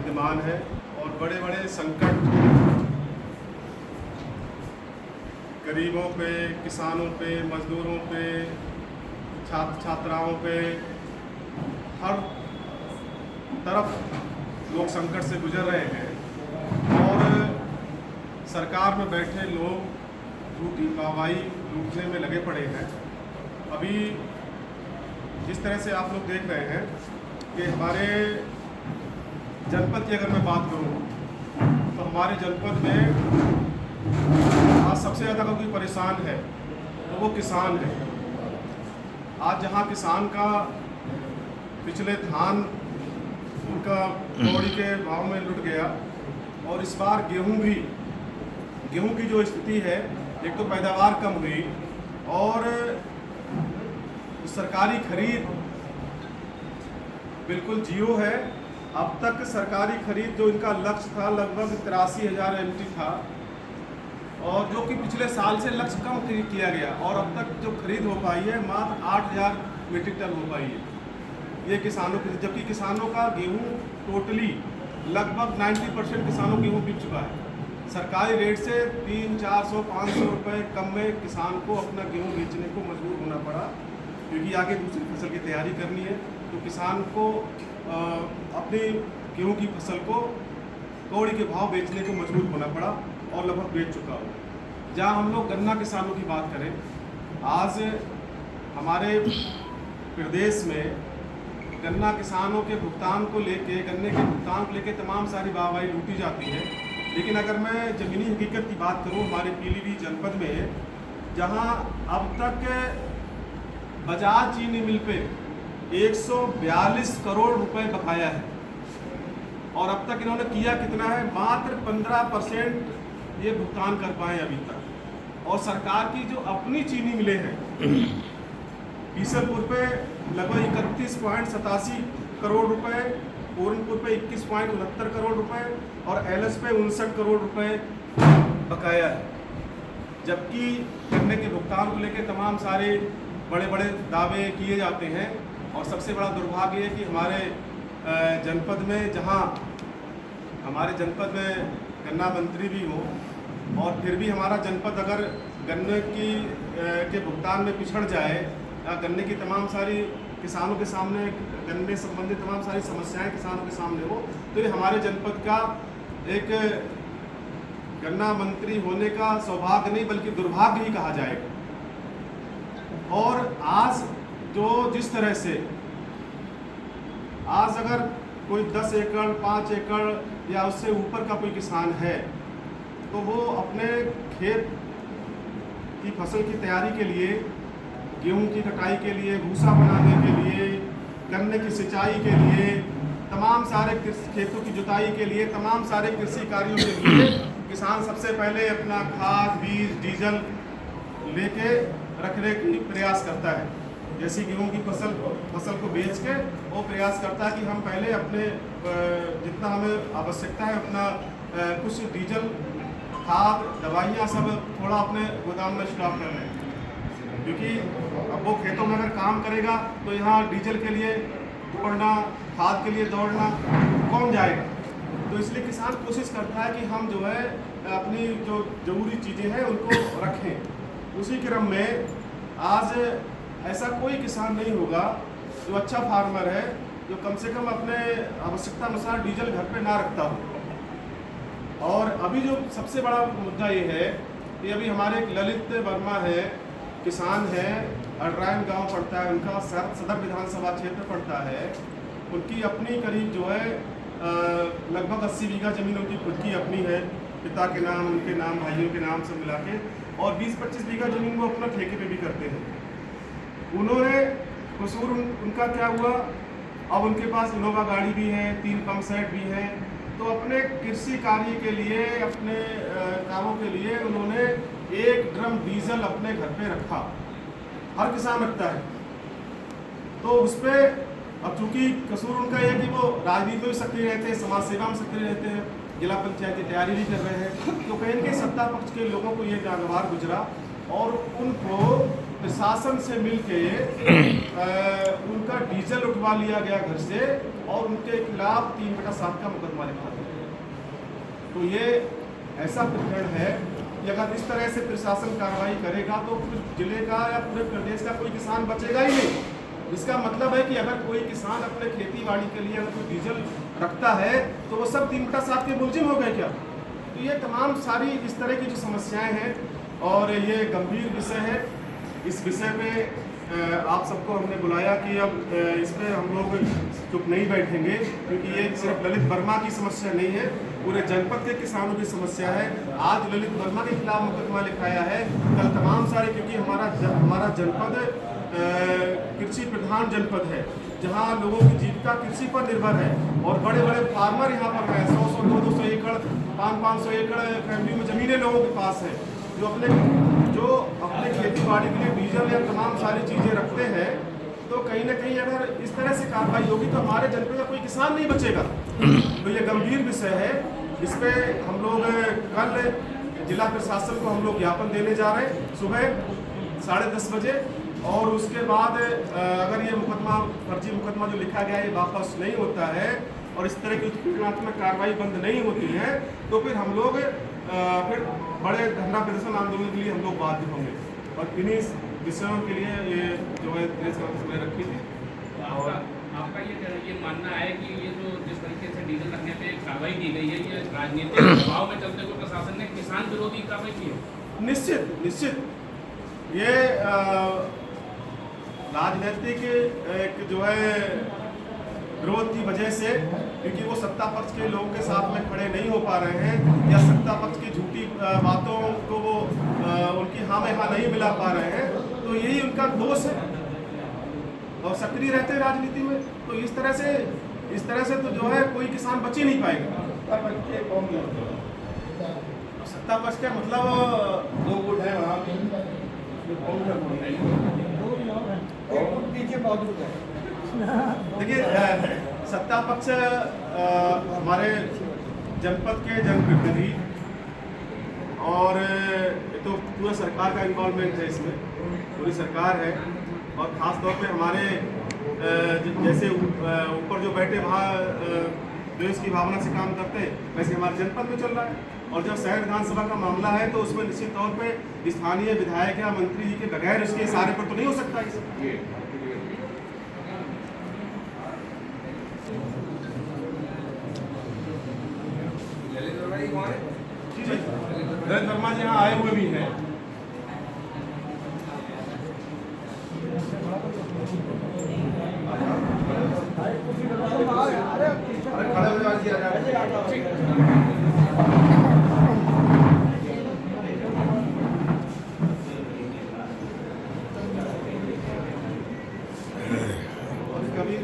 विद्यमान है और बड़े बड़े संकट गरीबों पे, किसानों पे, मजदूरों पे, छात्र छात्राओं पे, हर तरफ लोग संकट से गुजर रहे हैं और सरकार में बैठे लोग झूठी वाहवाही लूटने में लगे पड़े हैं। अभी जिस तरह से आप लोग देख रहे हैं कि हमारे जनपद की अगर मैं बात करूं तो हमारे जनपद में आज सबसे ज़्यादा अगर कोई परेशान है तो वो किसान है। आज जहां किसान का पिछले धान उनका कौड़ी के भाव में लुट गया और इस बार गेहूं की जो स्थिति है, एक तो पैदावार कम हुई और सरकारी खरीद बिल्कुल जीरो है। अब तक सरकारी खरीद जो इनका लक्ष्य था लगभग 83,000 MT था और जो कि पिछले साल से लक्ष्य कम किया गया और अब तक जो खरीद हो पाई है मात्र 8,000 मीट्रिक टन हो पाई है ये किसानों की, जबकि किसानों का गेहूं टोटली लगभग 90% किसानों गेहूं बिक चुका है। सरकारी रेट से 300-400-500 रुपये कम में किसान को अपना गेहूं बेचने को मजबूर होना पड़ा क्योंकि आगे दूसरी फसल की तैयारी करनी है। तो किसान को अपनी गेहूं की फसल को कौड़ी के भाव बेचने को मजबूर होना पड़ा और लगभग बेच चुका हो। जहां हम लोग गन्ना किसानों की बात करें, आज हमारे प्रदेश में गन्ना किसानों के भुगतान को लेके, गन्ने के भुगतान को लेके तमाम सारी वाहवाही लूटी जाती है। लेकिन अगर मैं ज़मीनी हकीकत की बात करूं, हमारे पीलीभीत जनपद में जहां अब तक बजाज चीनी मिल पे 142 करोड़ रुपए बकाया है और अब तक इन्होंने किया कितना है, मात्र 15% ये भुगतान कर पाए अभी तक। और सरकार की जो अपनी चीनी मिले हैं, बीसलपुर पे लगभग 31.87 करोड़ रुपए, पूरनपुर पे 21.69 करोड़ रुपए और एलएस पे 59 करोड़ रुपए बकाया है। जबकि गन्ने के भुगतान को लेकर तमाम सारे बड़े बड़े दावे किए जाते हैं और सबसे बड़ा दुर्भाग्य है कि हमारे जनपद में, जहां हमारे जनपद में गन्ना मंत्री भी हो और फिर भी हमारा जनपद अगर गन्ने के भुगतान में पिछड़ जाए या गन्ने की तमाम सारी किसानों के सामने, गन्ने संबंधित तमाम सारी समस्याएं किसानों के सामने हो, तो ये हमारे जनपद का एक गन्ना मंत्री होने का सौभाग्य नहीं बल्कि दुर्भाग्य ही कहा जाएगा। और आज जो जिस तरह से आज अगर कोई 10 एकड़ 5 एकड़ या उससे ऊपर का कोई किसान है तो वो अपने खेत की फसल की तैयारी के लिए, गेहूं की कटाई के लिए, भूसा बनाने के लिए, गन्ने की सिंचाई के लिए, तमाम सारे खेतों की जुताई के लिए, तमाम सारे कृषि कार्यों के लिए किसान सबसे पहले अपना खाद, बीज, डीजल लेके रखने की प्रयास करता है। जैसी गेहूं की फसल को बेच के वो प्रयास करता है कि हम पहले अपने जितना हमें आवश्यकता है अपना कुछ डीजल, खाद, दवाइयाँ सब थोड़ा अपने गोदाम में स्टॉक कर लें, क्योंकि अब वो खेतों में अगर काम करेगा तो यहाँ डीजल के लिए दौड़ना, खाद के लिए दौड़ना कौन जाएगा। तो इसलिए किसान कोशिश करता है कि हम जो है अपनी जो ज़रूरी चीज़ें हैं उनको रखें। उसी क्रम में आज ऐसा कोई किसान नहीं होगा जो अच्छा फार्मर है जो कम से कम अपने आवश्यकता अनुसार डीजल घर पे ना रखता हो। और अभी जो सबसे बड़ा मुद्दा ये है कि अभी हमारे एक ललित वर्मा है, किसान है, अडरायन गांव पड़ता है, उनका सदर विधानसभा क्षेत्र पड़ता है। उनकी अपनी करीब जो है लगभग 80 बीघा ज़मीन उनकी खुद की अपनी है, पिता के नाम, उनके नाम, भाइयों के नाम सब मिला के, और 20-25 बीघा ज़मीन वो अपना ठेके पे भी करते हैं। उन्होंने कसूर उनका क्या हुआ, अब उनके पास इनोवा गाड़ी भी है, 3 पंप सेट भी हैं, तो अपने कृषि कार्य के लिए, अपने कामों के लिए उन्होंने 1 ड्रम डीजल अपने घर पे रखा। हर किसान रखता है। तो उस पर अब चूंकि कसूर उनका यह कि वो राजनीति में सक्रिय रहते हैं, समाज सेवा में सक्रिय रहते हैं, जिला पंचायत की तैयारी भी कर रहे हैं, तो कहीं के सत्ता पक्ष के लोगों को ये नागवार गुजरा और उनको प्रशासन से मिलके उनका डीजल उठवा लिया गया घर से और उनके खिलाफ 3/7 का मुकदमा लिखा था। तो ये ऐसा प्रकरण है कि अगर इस तरह से प्रशासन कार्रवाई करेगा तो फिर जिले का या पूरे प्रदेश का कोई किसान बचेगा ही नहीं। इसका मतलब है कि अगर कोई किसान अपने खेती बाड़ी के लिए अगर कोई डीजल रखता है तो वो सब 3/7 के मुलजिम हो गए क्या? तो ये तमाम सारी इस तरह की जो समस्याएं हैं और ये गंभीर विषय है। इस विषय में आप सबको हमने बुलाया कि अब इस पर हम लोग चुप नहीं बैठेंगे, क्योंकि ये सिर्फ ललित वर्मा की समस्या नहीं है, पूरे जनपद के किसानों की समस्या है। आज ललित वर्मा के खिलाफ मुकदमा लिखाया है, कल तमाम सारे, क्योंकि हमारा जनपद कृषि प्रधान जनपद है, जहाँ लोगों की जीविका कृषि पर निर्भर है और बड़े बड़े फार्मर यहाँ पर हैं। 100-100, 200 एकड़, 500-500 एकड़ फैमिली में ज़मीनें लोगों के पास है, जो अपने खेती बाड़ी के लिए डीजल या तमाम सारी चीज़ें रखते हैं। तो कहीं ना कहीं अगर इस तरह से कार्रवाई होगी तो हमारे जनपद का कोई किसान नहीं बचेगा। तो ये गंभीर विषय है। इस पर हम लोग कल जिला प्रशासन को हम लोग ज्ञापन देने जा रहे हैं सुबह 10:30 बजे, और उसके बाद अगर ये मुकदमा, फर्जी मुकदमा जो लिखा गया है, ये वापस नहीं होता है और इस तरह की उत्पीड़नात्मक कार्रवाई बंद नहीं होती है तो फिर हम लोग फिर बड़े धरना प्रदर्शन आंदोलन के लिए हम लोग बाध्य होंगे। और इन्हीं विषयों के लिए ये जो है प्रेस कॉन्फ्रेंस रखी थी। और आपका ये मानना है कि ये जो जिस तरीके से डीजल रखने पे कार्रवाई की गई है, ये राजनीतिक दबाव में चलते हुए प्रशासन ने किसान विरोधी कार्रवाई की है? निश्चित ये राजनीतिक एक जो है विरोध की वजह से, क्योंकि वो सत्ता पक्ष के लोगों के साथ में खड़े नहीं हो पा रहे हैं या सत्ता पक्ष की झूठी बातों को वो उनकी हाँ में हाँ नहीं मिला पा रहे हैं, तो यही उनका दोष है और सक्रिय रहते हैं राजनीति में। तो इस तरह से तो जो है कोई किसान बच ही नहीं पाएगा। सत्ता पक्ष का मतलब 2 गुट है वहाँ पीछे मौजूद है। देखिए, सत्ता पक्ष हमारे जनपद के जनप्रतिनिधि और तो पूरा सरकार का इन्वॉल्वमेंट है इसमें, पूरी सरकार है। और ख़ास तौर पे हमारे जैसे ऊपर जो बैठे वहाँ देश की भावना से काम करते हैं, वैसे हमारे जनपद में चल रहा है। और जब शहर विधानसभा का मामला है तो उसमें निश्चित तौर पे स्थानीय विधायक या मंत्री जी के बगैर उसके इशारे पर तो नहीं हो सकता। ललित वर्मा जी यहाँ आए हुए भी हैं। कभी